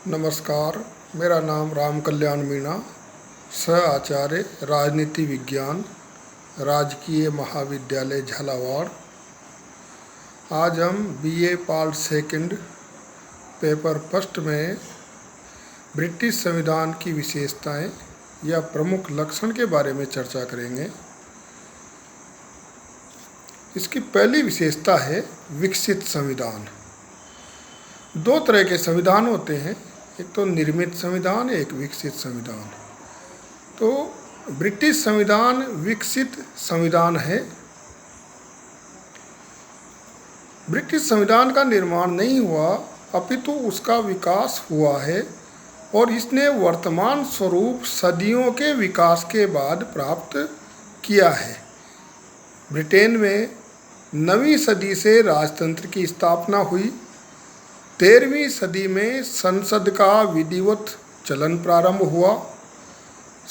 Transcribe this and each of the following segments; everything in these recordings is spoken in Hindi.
नमस्कार। मेरा नाम राम कल्याण मीणा, सह आचार्य राजनीति विज्ञान, राजकीय महाविद्यालय झालावाड़। आज हम BA part second paper first में ब्रिटिश संविधान की विशेषताएं या प्रमुख लक्षण के बारे में चर्चा करेंगे। इसकी पहली विशेषता है विकसित संविधान। दो तरह के संविधान होते हैं, एक तो निर्मित संविधान, एक विकसित संविधान। तो ब्रिटिश संविधान विकसित संविधान है। ब्रिटिश संविधान का निर्माण नहीं हुआ, अपितु उसका विकास हुआ है और इसने वर्तमान स्वरूप सदियों के विकास के बाद प्राप्त किया है। ब्रिटेन में 9वीं सदी से राजतंत्र की स्थापना हुई। 13वीं सदी में संसद का विधिवत चलन प्रारंभ हुआ।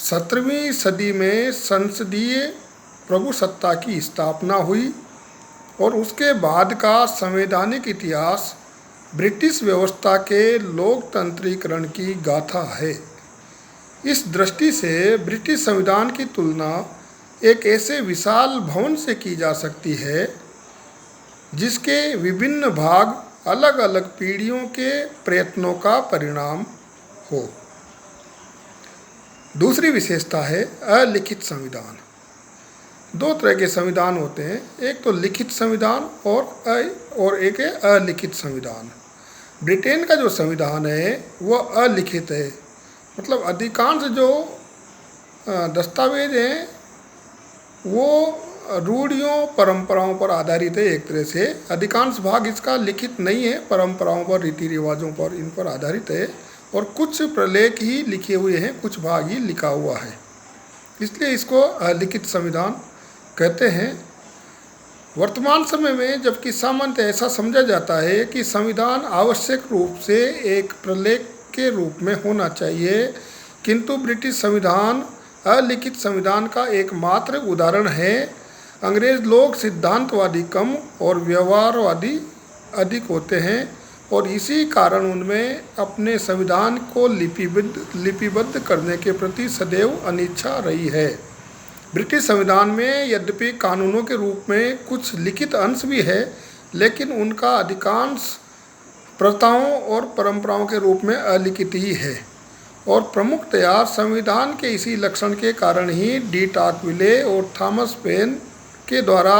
17वीं सदी में संसदीय प्रभुसत्ता की स्थापना हुई और उसके बाद का संवैधानिक इतिहास ब्रिटिश व्यवस्था के लोकतंत्रीकरण की गाथा है। इस दृष्टि से ब्रिटिश संविधान की तुलना एक ऐसे विशाल भवन से की जा सकती है जिसके विभिन्न भाग अलग अलग पीढ़ियों के प्रयत्नों का परिणाम हो। दूसरी विशेषता है अलिखित संविधान। दो तरह के संविधान होते हैं, एक तो लिखित संविधान और एक है अलिखित संविधान। ब्रिटेन का जो संविधान है वह अलिखित है, मतलब अधिकांश जो दस्तावेज हैं वो रूढ़ियों परंपराओं पर आधारित है। एक तरह से अधिकांश भाग इसका लिखित नहीं है, परंपराओं पर, रीति रिवाजों पर, इन पर आधारित है और कुछ प्रलेख ही लिखे हुए हैं, कुछ भाग ही लिखा हुआ है, इसलिए इसको अलिखित संविधान कहते हैं। वर्तमान समय में जबकि सामान्यतः ऐसा समझा जाता है कि संविधान आवश्यक रूप से एक प्रलेख के रूप में होना चाहिए, किंतु ब्रिटिश संविधान अलिखित संविधान का एकमात्र उदाहरण है। अंग्रेज लोग सिद्धांतवादी कम और व्यवहारवादी अधिक होते हैं और इसी कारण उनमें अपने संविधान को लिपिबद्ध करने के प्रति सदैव अनिच्छा रही है। ब्रिटिश संविधान में यद्यपि कानूनों के रूप में कुछ लिखित अंश भी है, लेकिन उनका अधिकांश प्रथाओं और परंपराओं के रूप में अलिखित ही है और प्रमुखतया संविधान के इसी लक्षण के कारण ही डी टॉकविले और थॉमस पेन के द्वारा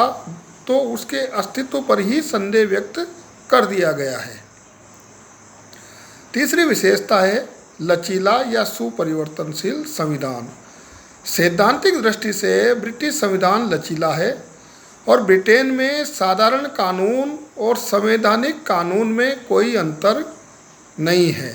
तो उसके अस्तित्व पर ही संदेह व्यक्त कर दिया गया है। तीसरी विशेषता है लचीला या सुपरिवर्तनशील संविधान। सैद्धांतिक दृष्टि से ब्रिटिश संविधान लचीला है और ब्रिटेन में साधारण कानून और संवैधानिक कानून में कोई अंतर नहीं है,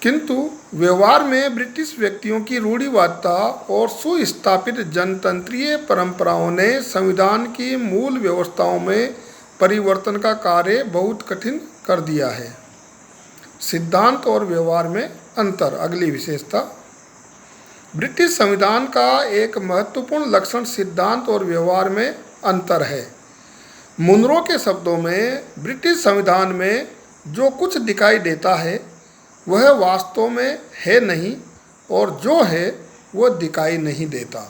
किंतु व्यवहार में ब्रिटिश व्यक्तियों की रूढ़िवादिता और सुस्थापित जनतंत्रीय परंपराओं ने संविधान की मूल व्यवस्थाओं में परिवर्तन का कार्य बहुत कठिन कर दिया है। सिद्धांत और व्यवहार में अंतर। अगली विशेषता, ब्रिटिश संविधान का एक महत्वपूर्ण लक्षण सिद्धांत और व्यवहार में अंतर है। मुनरो के शब्दों में ब्रिटिश संविधान में जो कुछ दिखाई देता है वह वास्तव में है नहीं और जो है वह दिखाई नहीं देता।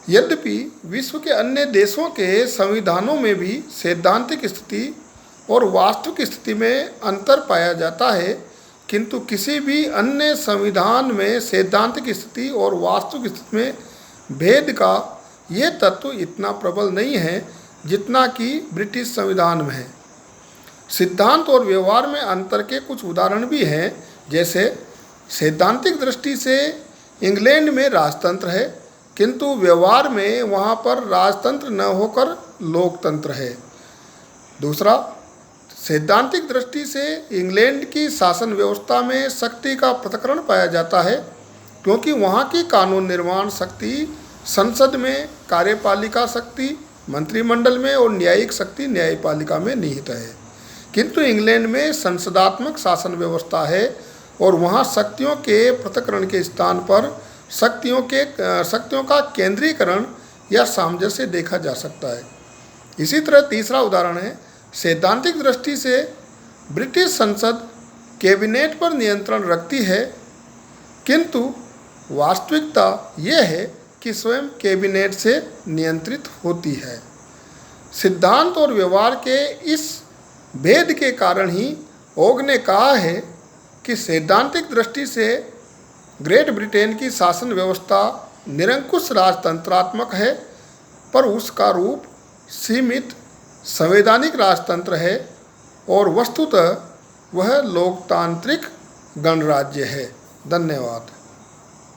यद्यपि विश्व के अन्य देशों के संविधानों में भी सैद्धांतिक स्थिति और वास्तविक स्थिति में अंतर पाया जाता है, किंतु किसी भी अन्य संविधान में सैद्धांतिक स्थिति और वास्तविक स्थिति में भेद का ये तत्व इतना प्रबल नहीं है जितना कि ब्रिटिश संविधान में है। सिद्धांत और व्यवहार में अंतर के कुछ उदाहरण भी हैं, जैसे सैद्धांतिक दृष्टि से इंग्लैंड में राजतंत्र है, किंतु व्यवहार में वहाँ पर राजतंत्र न होकर लोकतंत्र है। दूसरा, सैद्धांतिक दृष्टि से इंग्लैंड की शासन व्यवस्था में शक्ति का पृथक्करण पाया जाता है, क्योंकि वहाँ की कानून निर्माण शक्ति संसद में, कार्यपालिका शक्ति मंत्रिमंडल में और न्यायिक शक्ति न्यायपालिका में निहित है। किंतु इंग्लैंड में संसदात्मक शासन व्यवस्था है और वहाँ शक्तियों के पृथक्करण के स्थान पर शक्तियों का केंद्रीकरण या सामंजस्य देखा जा सकता है। इसी तरह तीसरा उदाहरण है, सैद्धांतिक दृष्टि से ब्रिटिश संसद कैबिनेट पर नियंत्रण रखती है, किंतु वास्तविकता यह है कि स्वयं कैबिनेट से नियंत्रित होती है। सिद्धांत और व्यवहार के इस भेद के कारण ही ओग ने कहा है कि सैद्धांतिक दृष्टि से ग्रेट ब्रिटेन की शासन व्यवस्था निरंकुश राजतंत्रात्मक है, पर उसका रूप सीमित संवैधानिक राजतंत्र है और वस्तुतः वह लोकतांत्रिक गणराज्य है। धन्यवाद।